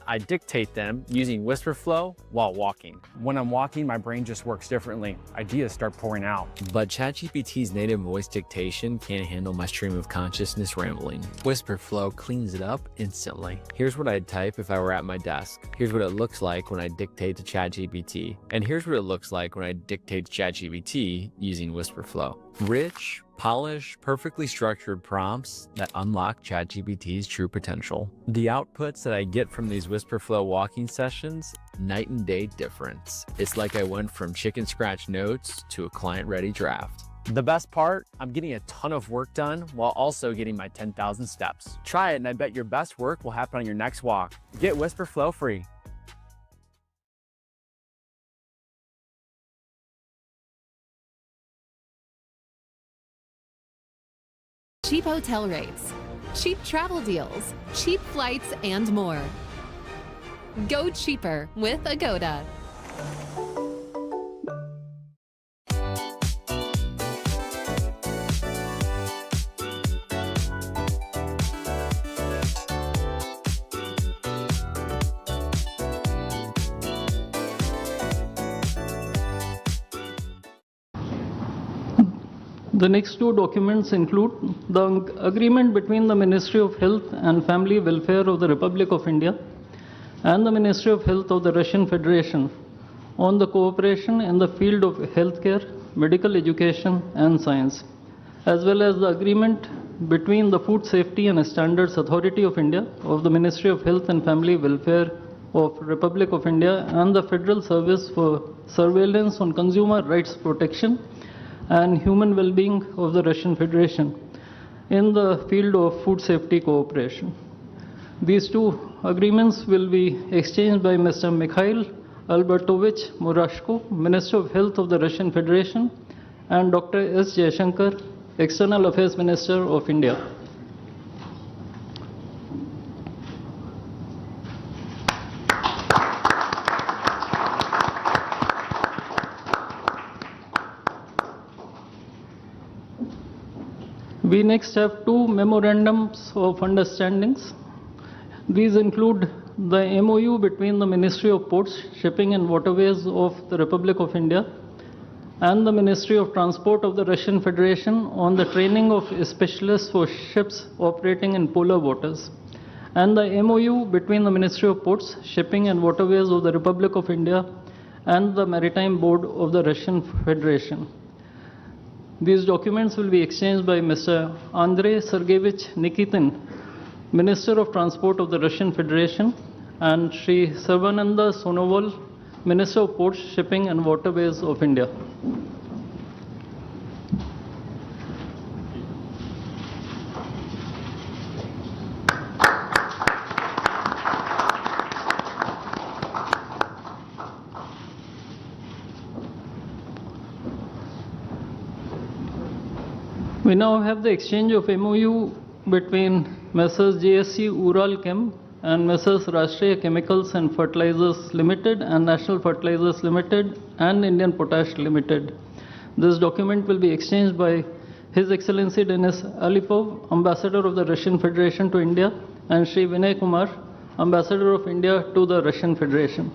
I dictate them using whisper flow while walking. When I'm walking, my brain just works differently. Ideas start pouring out. But ChatGPT's native voice dictation can't handle my stream of consciousness rambling. Whisper flow cleans it up instantly. Here's what I'd type if I were at my desk. Here's what it looks like when I dictate to ChatGPT. And here's what it looks like when I dictate to ChatGPT using whisper flow. Rich, polished, perfectly structured prompts that unlock ChatGPT's true potential. The outputs that I get from these whisper flow walking sessions, night and day difference. It's like I went from chicken scratch notes to a client-ready draft. The best part, I'm getting a ton of work done while also getting my 10,000 steps. Try it and I bet your best work will happen on your next walk. Get Whisper Flow free. Cheap hotel rates, cheap travel deals, cheap flights, and more. Go cheaper with Agoda. The next two documents include the agreement between the Ministry of Health and Family Welfare of the Republic of India and the Ministry of Health of the Russian Federation on the cooperation in the field of healthcare, medical education, and science, as well as the agreement between the Food Safety and Standards Authority of India of the Ministry of Health and Family Welfare of Republic of India and the Federal Service for Surveillance on Consumer Rights Protection and Human Well-being of the Russian Federation in the field of food safety cooperation. These two agreements will be exchanged by Mr. Mikhail Albertovich Murashko, Minister of Health of the Russian Federation, and Dr. S. Jaishankar, External Affairs Minister of India. We next have two memorandums of understandings. These include the MOU between the Ministry of Ports, Shipping and Waterways of the Republic of India and the Ministry of Transport of the Russian Federation on the training of specialists for ships operating in polar waters, and the MOU between the Ministry of Ports, Shipping and Waterways of the Republic of India and the Maritime Board of the Russian Federation. These documents will be exchanged by Mr. Andrei Sergeyevich Nikitin, Minister of Transport of the Russian Federation, and Sri Sarvananda Sonowal, Minister of Ports, Shipping and Waterways of India. We now have the exchange of MOU between Messrs. JSC Ural Chem and Messrs. Rashtriya Chemicals and Fertilizers Limited and National Fertilizers Limited and Indian Potash Limited. This document will be exchanged by His Excellency Denis Alipov, Ambassador of the Russian Federation to India, and Sri Vinay Kumar, Ambassador of India to the Russian Federation.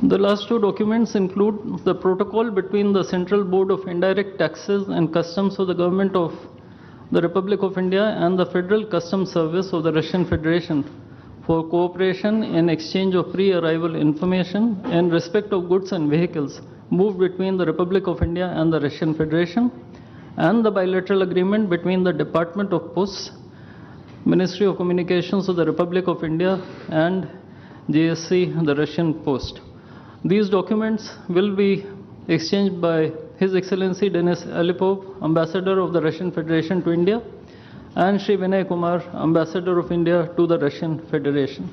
The last two documents include the protocol between the Central Board of Indirect Taxes and Customs of the Government of the Republic of India and the Federal Customs Service of the Russian Federation for cooperation in exchange of pre-arrival information in respect of goods and vehicles moved between the Republic of India and the Russian Federation, and the bilateral agreement between the Department of Posts, Ministry of Communications of the Republic of India, and JSC, the Russian Post. These documents will be exchanged by His Excellency Denis Alipov, Ambassador of the Russian Federation to India, and Sri Vinay Kumar, Ambassador of India to the Russian Federation.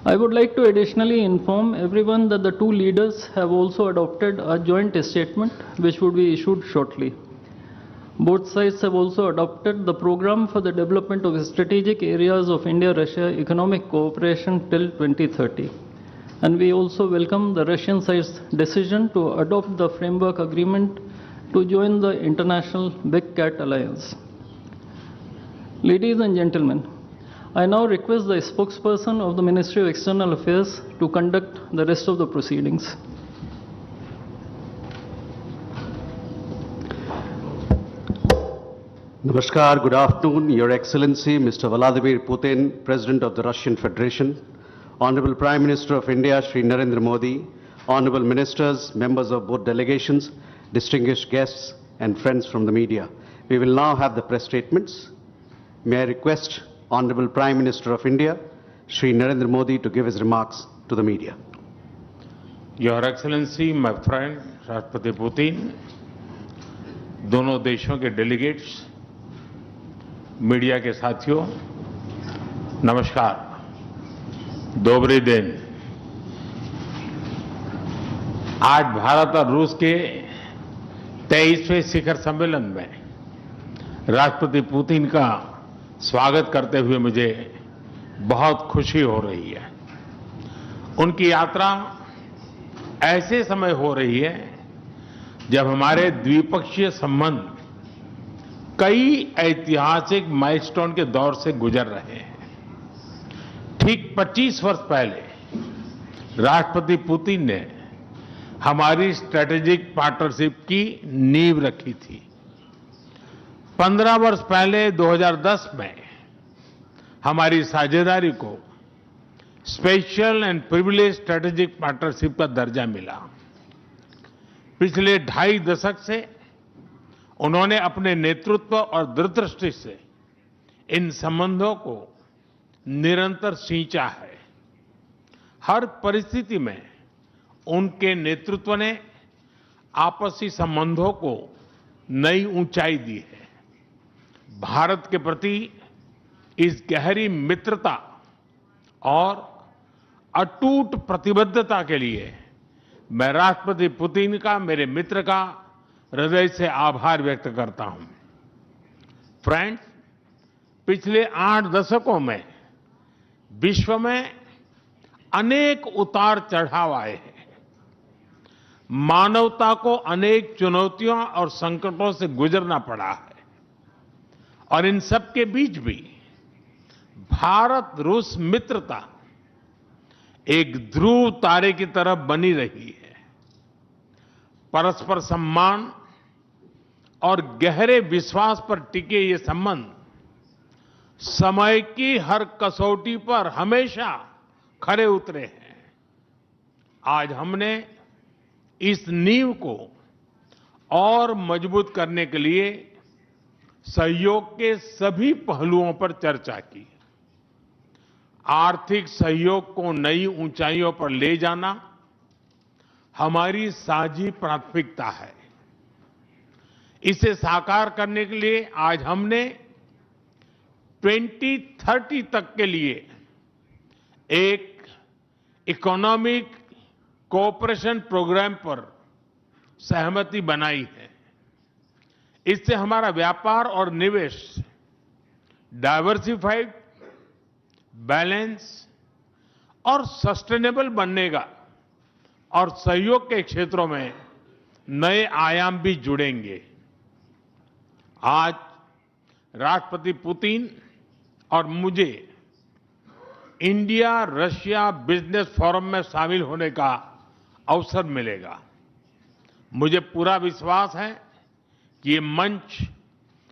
I would like to additionally inform everyone that the two leaders have also adopted a joint statement which would be issued shortly. Both sides have also adopted the program for the development of strategic areas of India-Russia economic cooperation till 2030. And we also welcome the Russian side's decision to adopt the framework agreement to join the International Big Cat Alliance. Ladies and gentlemen, I now request the spokesperson of the Ministry of External Affairs to conduct the rest of the proceedings. Namaskar, good afternoon, Your Excellency, Mr. Vladimir Putin, President of the Russian Federation, Honorable Prime Minister of India, Shri Narendra Modi, Honorable Ministers, members of both delegations, distinguished guests, and friends from the media. We will now have the press statements. May I request Honorable Prime Minister of India, Shri Narendra Modi, to give his remarks to the media. Your Excellency, my friend, Rashtrapati Putin, दोनों देशों के delegates, media के साथियों, नमस्कार, दोबरे दिन। आज भारत और रूस के 23वें शिखर सम्मेलन में राष्ट्रपति पुतिन का स्वागत करते हुए मुझे बहुत खुशी हो रही है। उनकी यात्रा ऐसे समय हो रही है जब हमारे द्विपक्षीय संबंध कई ऐतिहासिक माइलस्टोन के दौर से गुजर रहे हैं। ठीक 25 वर्ष पहले राष्ट्रपति पुतिन ने हमारी स्ट्रेटेजिक पार्टनरशिप की नींव रखी थी। 15 वर्ष पहले 2010 में हमारी साझेदारी को special and privilege strategic partnership का दर्जा मिला। पिछले 2.5 दशक से उन्होंने अपने नेतृत्व और दूरदृष्टि से इन संबंधों को निरंतर सींचा है। हर परिस्थिति में उनके नेतृत्व ने आपसी संबंधों को नई ऊंचाई दी है। भारत के प्रति इस गहरी मित्रता और अटूट प्रतिबद्धता के लिए मैं राष्ट्रपति पुतिन का, मेरे मित्र का हृदय से आभार व्यक्त करता हूं। फ्रेंड्स, पिछले 8 दशकों में विश्व में अनेक उतार चढ़ाव आए हैं। मानवता को अनेक चुनौतियों और संकटों से गुजरना पड़ा है और इन सब के बीच भी भारत रूस मित्रता एक ध्रुव तारे की तरह बनी रही है। परस्पर सम्मान और गहरे विश्वास पर टिके ये संबंध समय की हर कसौटी पर हमेशा खरे उतरे हैं। आज हमने इस नींव को और मजबूत करने के लिए सहयोग के सभी पहलुओं पर चर्चा की। आर्थिक सहयोग को नई ऊंचाइयों पर ले जाना हमारी साझी प्राथमिकता है। इसे साकार करने के लिए आज हमने 2030 तक के लिए एक इकोनॉमिक कोऑपरेशन प्रोग्राम पर सहमति बनाई है। इससे हमारा व्यापार और निवेश डाइवर्सिफाइड, बैलेंस और सस्टेनेबल बनेगा और सहयोग के क्षेत्रों में नए आयाम भी जुड़ेंगे। आज राष्ट्रपति पुतिन और मुझे इंडिया रशिया बिजनेस फोरम में शामिल होने का अवसर मिलेगा। मुझे पूरा विश्वास है कि ये मंच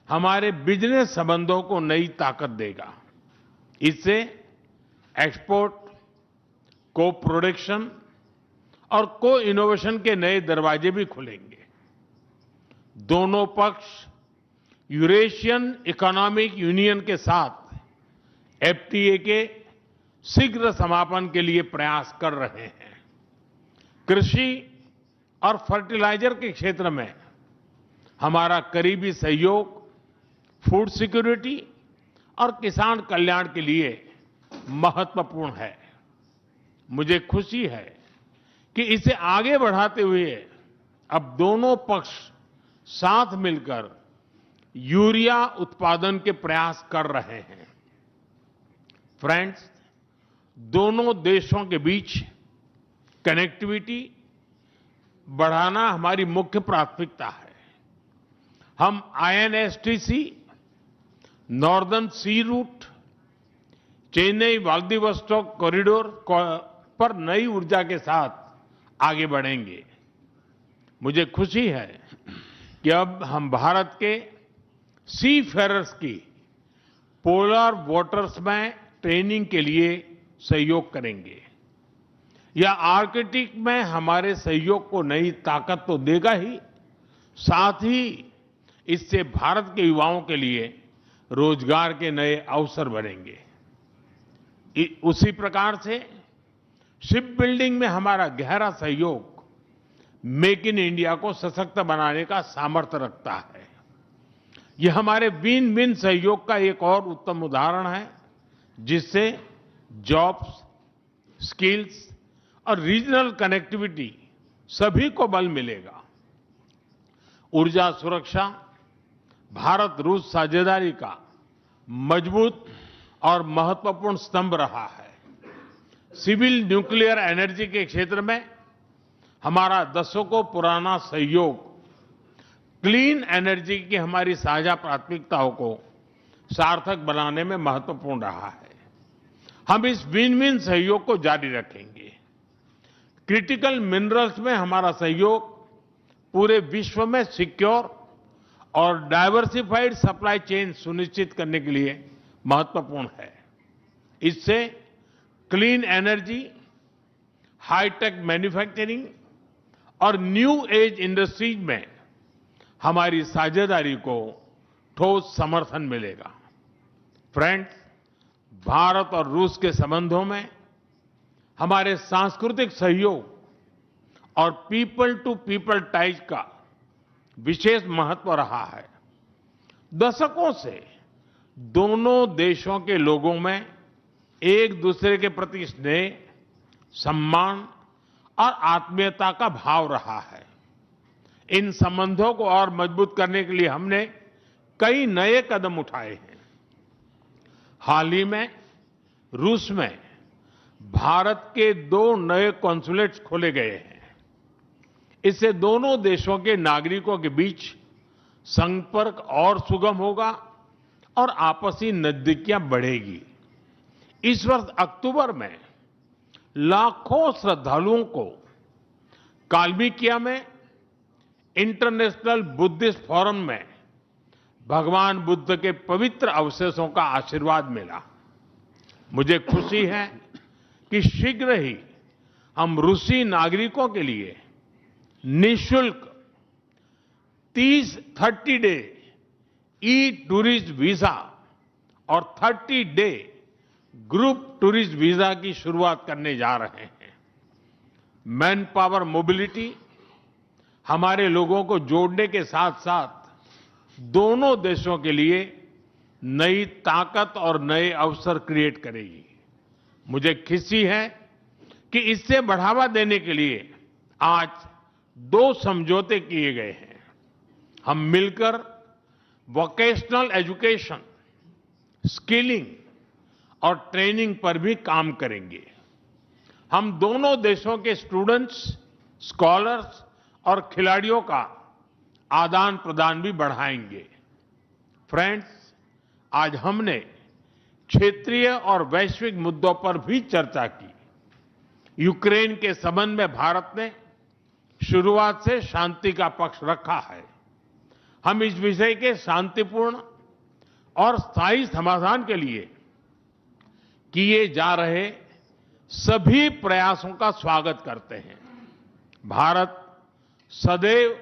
हमारे बिजनेस संबंधों को नई ताकत देगा। इससे एक्सपोर्ट, को प्रोडक्शन और को इनोवेशन के नए दरवाजे भी खुलेंगे। दोनों पक्ष यूरेशियन इकोनॉमिक यूनियन के साथ एफटीए के शीघ्र समापन के लिए प्रयास कर रहे हैं। कृषि और फर्टिलाइजर के क्षेत्र में हमारा करीबी सहयोग फूड सिक्योरिटी और किसान कल्याण के लिए महत्वपूर्ण है। मुझे खुशी है कि इसे आगे बढ़ाते हुए अब दोनों पक्ष साथ मिलकर यूरिया उत्पादन के प्रयास कर रहे हैं। फ्रेंड्स, दोनों देशों के बीच कनेक्टिविटी बढ़ाना हमारी मुख्य प्राथमिकता है। हम INSTC, नॉर्दर्न सी रूट, चेन्नई व्लादिवोस्टोक कॉरिडोर पर नई ऊर्जा के साथ आगे बढ़ेंगे। मुझे खुशी है कि अब हम भारत के सी फेरर्स की पोलर वाटर्स में ट्रेनिंग के लिए सहयोग करेंगे। यह आर्कटिक में हमारे सहयोग को नई ताकत तो देगा ही, साथ ही इससे भारत के युवाओं के लिए रोजगार के नए अवसर बनेंगे। उसी प्रकार से शिप बिल्डिंग में हमारा गहरा सहयोग मेक इन इंडिया को सशक्त बनाने का सामर्थ्य रखता है। यह हमारे विन विन सहयोग का एक और उत्तम उदाहरण है, जिससे जॉब्स, स्किल्स और रीजनल कनेक्टिविटी सभी को बल मिलेगा। ऊर्जा सुरक्षा भारत रूस साझेदारी का मजबूत और महत्वपूर्ण स्तंभ रहा है। सिविल न्यूक्लियर एनर्जी के क्षेत्र में हमारा दशकों पुराना सहयोग क्लीन एनर्जी की हमारी साझा प्राथमिकताओं को सार्थक बनाने में महत्वपूर्ण रहा है। हम इस विन विन सहयोग को जारी रखेंगे। क्रिटिकल मिनरल्स में हमारा सहयोग पूरे विश्व में सिक्योर और डाइवर्सिफाइड सप्लाई चेन सुनिश्चित करने के लिए महत्वपूर्ण है। इससे क्लीन एनर्जी, हाईटेक मैन्युफैक्चरिंग और न्यू एज इंडस्ट्रीज में हमारी साझेदारी को ठोस समर्थन मिलेगा। फ्रेंड्स, भारत और रूस के संबंधों में हमारे सांस्कृतिक सहयोग और पीपल टू पीपल टाइज का विशेष महत्व रहा है। दशकों से दोनों देशों के लोगों में एक दूसरे के प्रति स्नेह, सम्मान और आत्मीयता का भाव रहा है। इन संबंधों को और मजबूत करने के लिए हमने कई नए कदम उठाए हैं। हाल ही में रूस में भारत के 2 नए कॉन्सुलेट्स खोले गए हैं। इससे दोनों देशों के नागरिकों के बीच संपर्क और सुगम होगा और आपसी नजदीकियां बढ़ेगी। इस वर्ष अक्टूबर में लाखों श्रद्धालुओं को काल्मिकिया में इंटरनेशनल बुद्धिस्ट फोरम में भगवान बुद्ध के पवित्र अवशेषों का आशीर्वाद मिला। मुझे खुशी है कि शीघ्र ही हम रूसी नागरिकों के लिए निःशुल्क 30 डे ई टूरिस्ट वीजा और 30 डे ग्रुप टूरिस्ट वीजा की शुरुआत करने जा रहे हैं। मैन पावर मोबिलिटी हमारे लोगों को जोड़ने के साथ साथ दोनों देशों के लिए नई ताकत और नए अवसर क्रिएट करेगी। मुझे खुशी है कि इससे बढ़ावा देने के लिए आज 2 समझौते किए गए हैं। हम मिलकर वोकेशनल एजुकेशन, स्किलिंग और ट्रेनिंग पर भी काम करेंगे। हम दोनों देशों के स्टूडेंट्स, स्कॉलर्स और खिलाड़ियों का आदान प्रदान भी बढ़ाएंगे। फ्रेंड्स, आज हमने क्षेत्रीय और वैश्विक मुद्दों पर भी चर्चा की। यूक्रेन के संबंध में भारत ने शुरुआत से शांति का पक्ष रखा है। हम इस विषय के शांतिपूर्ण और स्थायी समाधान के लिए किए जा रहे सभी प्रयासों का स्वागत करते हैं। भारत सदैव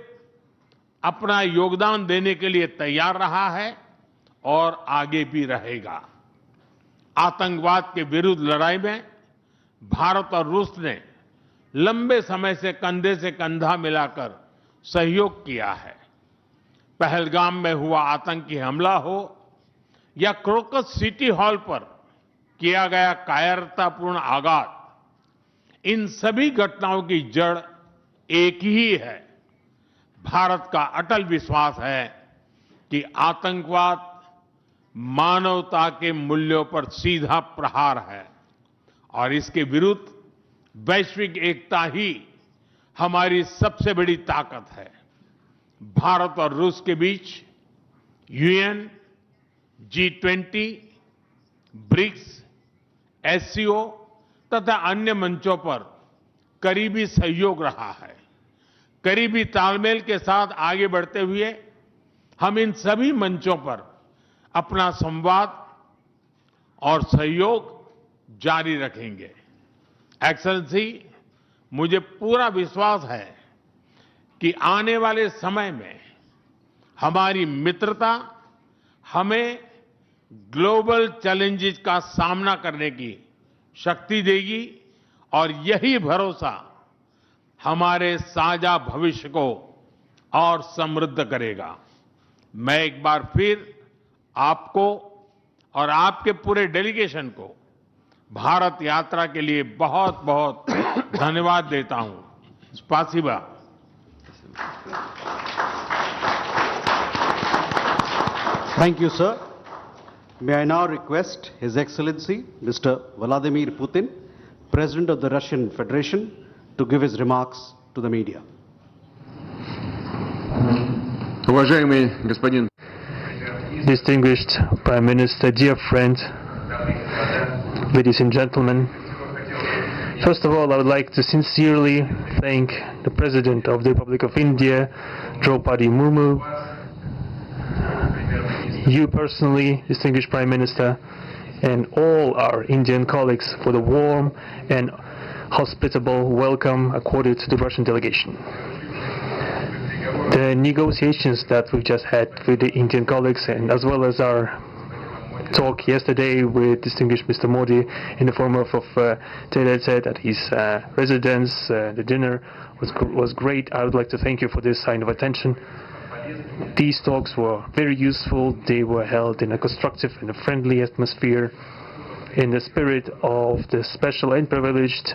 अपना योगदान देने के लिए तैयार रहा है और आगे भी रहेगा। आतंकवाद के विरुद्ध लड़ाई में भारत और रूस ने लंबे समय से कंधा मिलाकर सहयोग किया है। पहलगाम में हुआ आतंकी हमला हो या क्रोकस सिटी हॉल पर किया गया कायरतापूर्ण आघात, इन सभी घटनाओं की जड़ एक ही है। भारत का अटल विश्वास है कि आतंकवाद मानवता के मूल्यों पर सीधा प्रहार है और इसके विरुद्ध वैश्विक एकता ही हमारी सबसे बड़ी ताकत है। भारत और रूस के बीच यूएन, G20, ब्रिक्स, एससीओ तथा अन्य मंचों पर करीबी सहयोग रहा है। करीबी तालमेल के साथ आगे बढ़ते हुए हम इन सभी मंचों पर अपना संवाद और सहयोग जारी रखेंगे। एक्सेलेंसी, मुझे पूरा विश्वास है कि आने वाले समय में हमारी मित्रता हमें ग्लोबल चैलेंजेस का सामना करने की शक्ति देगी और यही भरोसा हमारे साझा भविष्य को और समृद्ध करेगा। मैं एक बार फिर आपको और आपके पूरे डेलीगेशन को भारत यात्रा के लिए बहुत बहुत धन्यवाद देता हूं। स्पासिबा। Thank you, sir. May I now request His Excellency Mr. Vladimir Putin, President of the Russian Federation, to give his remarks to the media. Уважаемый господин, distinguished Prime Minister, dear friend, ladies and gentlemen, first of all, I would like to sincerely thank the President of the Republic of India, Draupadi Murmu, you personally, distinguished Prime Minister, and all our Indian colleagues for the warm and hospitable welcome accorded to the Russian delegation. The negotiations that we've just had with the Indian colleagues, and as well as our talk yesterday with distinguished Mr. Modi in the form of tete-a-tete at his residence, the dinner was great. I would like to thank you for this sign of attention. These talks were very useful. They were held in a constructive and a friendly atmosphere in the spirit of the special and privileged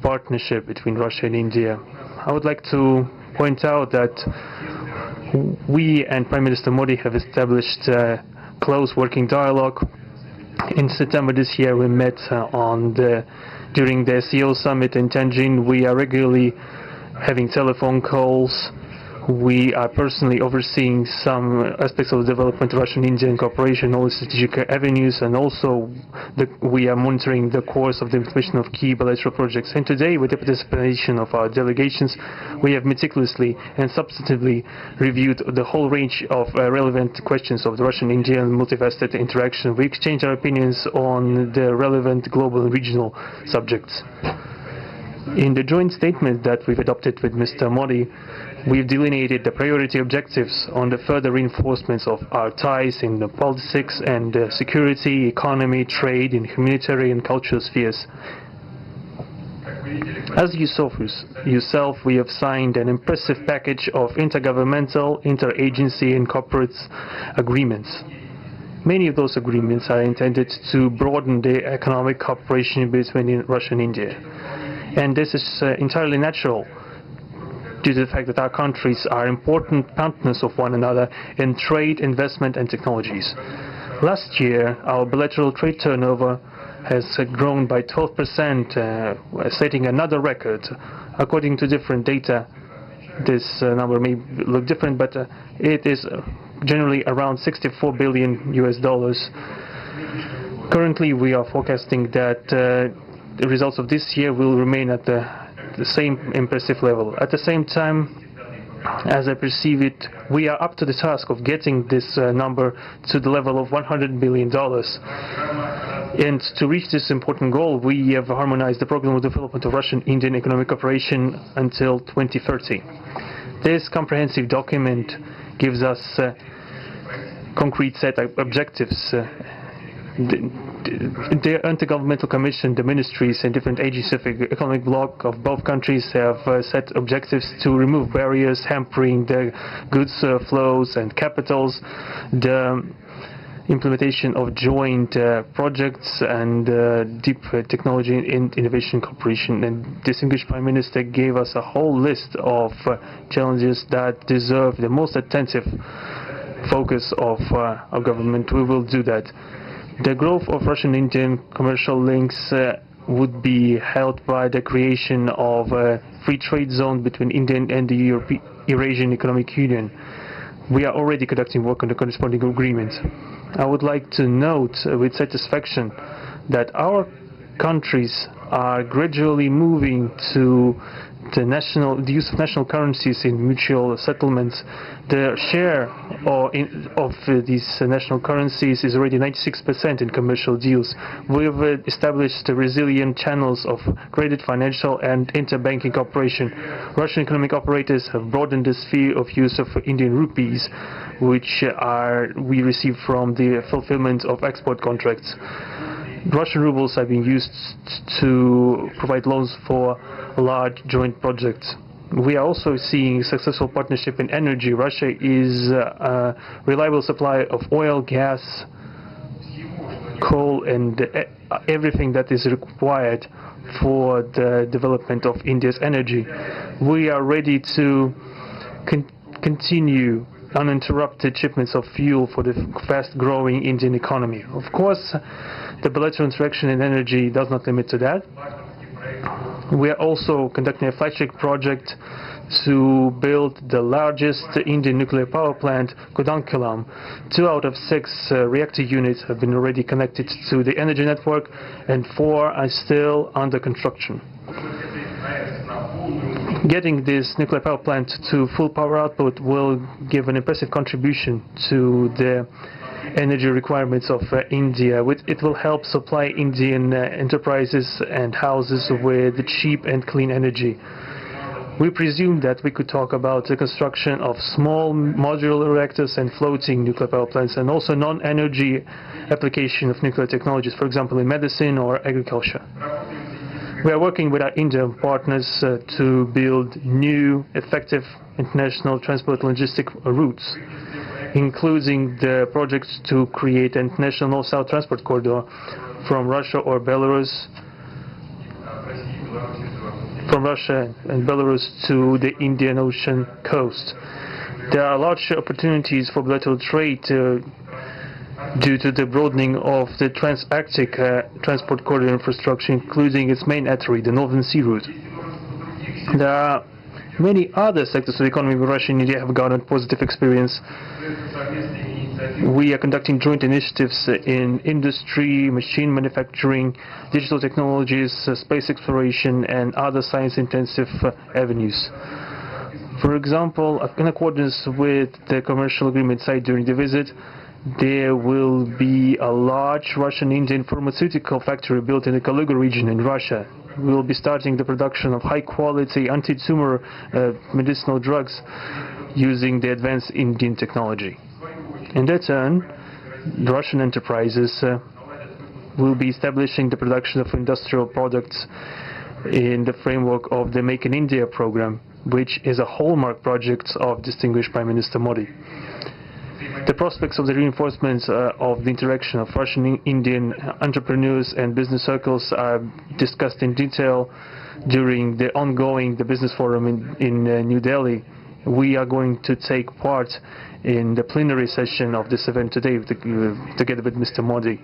partnership between Russia and India. I would like to point out that we and Prime Minister Modi have established a close working dialogue. In September this year we met during the SEO summit in Tianjin. We are regularly having telephone calls. We are personally overseeing some aspects of the development of Russian-Indian cooperation, all the strategic avenues, and also we are monitoring the course of the implementation of key bilateral projects. And today, with the participation of our delegations, we have meticulously and substantively reviewed the whole range of relevant questions of the Russian-Indian multifaceted interaction. We exchange our opinions on the relevant global and regional subjects. In the joint statement that we've adopted with Mr. Modi, we've delineated the priority objectives on the further reinforcements of our ties in the politics and security, economy, trade, and humanitarian and cultural spheres. As you saw for yourself, we have signed an impressive package of intergovernmental, interagency, and corporate agreements. Many of those agreements are intended to broaden the economic cooperation between Russia and India. And this is entirely natural due to the fact that our countries are important partners of one another in trade, investment, and technologies. Last year, our bilateral trade turnover has grown by 12%, setting another record. According to different data, this number may look different, but it is generally around $64 billion US. Currently, we are forecasting that the results of this year will remain at the same impressive level. At the same time, as I perceive it, we are up to the task of getting this number to the level of $100 billion. And to reach this important goal, we have harmonized the program of development of Russian-Indian economic cooperation until 2030. This comprehensive document gives us concrete set of objectives. The Intergovernmental Commission, the ministries and different agencies of the economic bloc of both countries have set objectives to remove barriers hampering the goods flows and capitals. The implementation of joint projects and deep technology and innovation cooperation. And distinguished Prime Minister gave us a whole list of challenges that deserve the most attentive focus of our government. We will do that. The growth of Russian-Indian commercial links would be helped by the creation of a free trade zone between India and the Eurasian Economic Union. We are already conducting work on the corresponding agreement. I would like to note with satisfaction that our countries are gradually moving to the use of national currencies in mutual settlements. The share of these national currencies is already 96% in commercial deals. We have established resilient channels of credit, financial and interbanking cooperation. Russian economic operators have broadened the sphere of use of Indian rupees, which we receive from the fulfillment of export contracts. Russian rubles are being used to provide loans for large joint projects. We are also seeing successful partnership in energy. Russia is a reliable supplier of oil, gas, coal and everything that is required for the development of India's energy. We are ready to continue uninterrupted shipments of fuel for the fast-growing Indian economy. Of course, the bilateral interaction in energy does not limit to that. We are also conducting a flagship project to build the largest Indian nuclear power plant, Kudankulam. 2 out of 6 reactor units have been already connected to the energy network and 4 are still under construction. Getting this nuclear power plant to full power output will give an impressive contribution to the energy requirements of India. It will help supply Indian enterprises and houses with cheap and clean energy. We presume that we could talk about the construction of small modular reactors and floating nuclear power plants, and also non-energy application of nuclear technologies, for example in medicine or agriculture. We are working with our Indian partners to build new, effective international transport logistic routes, including the projects to create an international north-south transport corridor from Russia and Belarus to the Indian Ocean coast. There are large opportunities for bilateral trade due to the broadening of the trans-Arctic transport corridor infrastructure, including its main artery, the Northern Sea Route. There are many other sectors of the economy where Russia and India have garnered positive experience. We are conducting joint initiatives in industry, machine manufacturing, digital technologies, space exploration, and other science-intensive avenues. For example, in accordance with the commercial agreement signed during the visit, there will be a large Russian-Indian pharmaceutical factory built in the Kaluga region in Russia. We will be starting the production of high-quality anti-tumor medicinal drugs using the advanced Indian technology. In that turn, the Russian enterprises will be establishing the production of industrial products in the framework of the Make in India program, which is a hallmark project of distinguished Prime Minister Modi. The prospects of the reinforcement of the interaction of Russian-Indian entrepreneurs and business circles are discussed in detail during the ongoing Business Forum in New Delhi. We are going to take part in the plenary session of this event today together with Mr. Modi.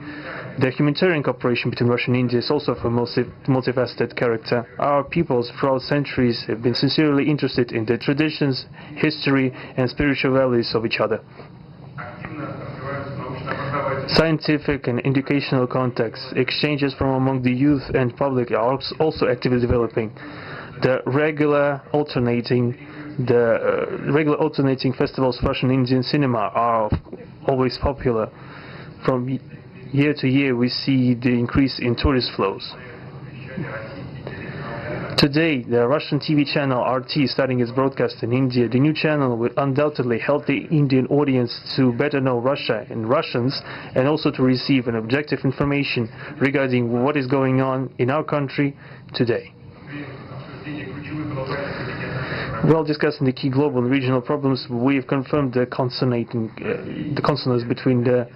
The humanitarian cooperation between Russia and India is also of a multifaceted character. Our peoples throughout centuries have been sincerely interested in the traditions, history and spiritual values of each other. Scientific and educational contacts, exchanges from among the youth and public are also actively developing. The regular alternating festivals of Russian Indian cinema are always popular. From year to year we see the increase in tourist flows. Today, the Russian TV channel RT is starting its broadcast in India. The new channel will undoubtedly help the Indian audience to better know Russia and Russians, and also to receive an objective information regarding what is going on in our country today. While discussing the key global and regional problems, we have confirmed the consonance between the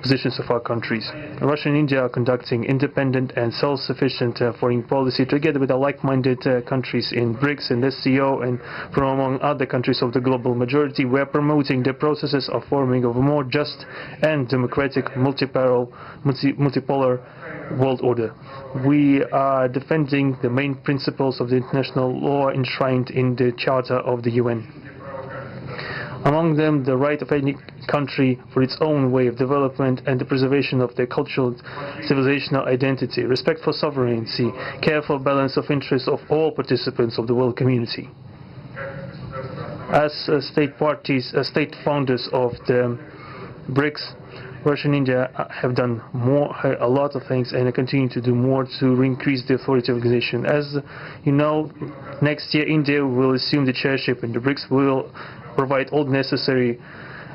positions of our countries. Russia and India are conducting independent and self-sufficient foreign policy together with the like-minded countries in BRICS and SCO, and from among other countries of the global majority. We are promoting the processes of forming of a more just and democratic multipolar world order. We are defending the main principles of the international law enshrined in the Charter of the UN. Among them, the right of any country for its own way of development and the preservation of their cultural civilizational identity, respect for sovereignty, careful balance of interests of all participants of the world community. As state founders of the BRICS, Russia and India have done a lot of things, and continue to do more to increase the authority of the organization. As you know, next year India will assume the chairship, and the BRICS will provide all necessary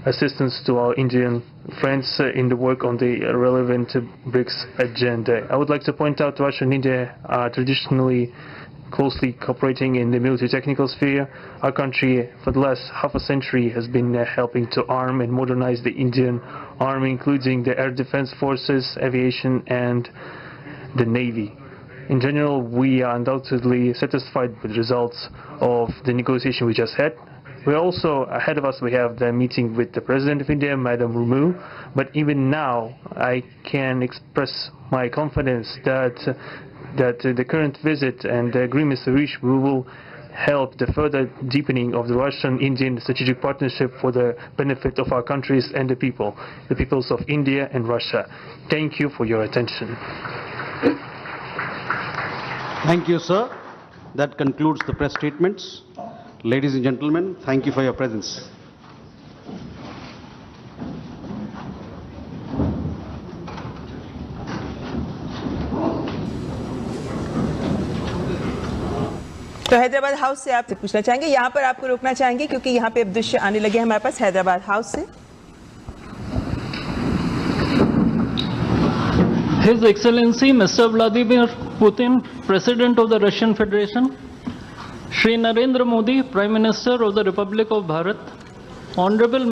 assistance to our Indian friends in the work on the relevant BRICS agenda. I would like to point out Russia and India are traditionally closely cooperating in the military technical sphere. Our country for the last half a century has been helping to arm and modernize the Indian army, including the air defense forces, aviation and the navy. In general, we are undoubtedly satisfied with the results of the negotiation we just had. We also, ahead of us, we have the meeting with the President of India, Madam Murmu. But even now, I can express my confidence that the current visit and the agreements reached will help the further deepening of the Russian-Indian strategic partnership for the benefit of our countries and the peoples of India and Russia. Thank you for your attention. Thank you, sir. That concludes the press statements. Ladies and gentlemen, thank you for your presence. तो Hyderabad house से आपसे पूछना चाहेंगे, यहाँ पर आपको रोकना चाहेंगे क्योंकि यहाँ पे अब दृश्य आने लगे हमारे पास हैदराबाद हाउस से। His Excellency Mr. Vladimir Putin, President of the Russian Federation, Shri Narendra Modi, Prime Minister of the Republic of Bharat, Honorable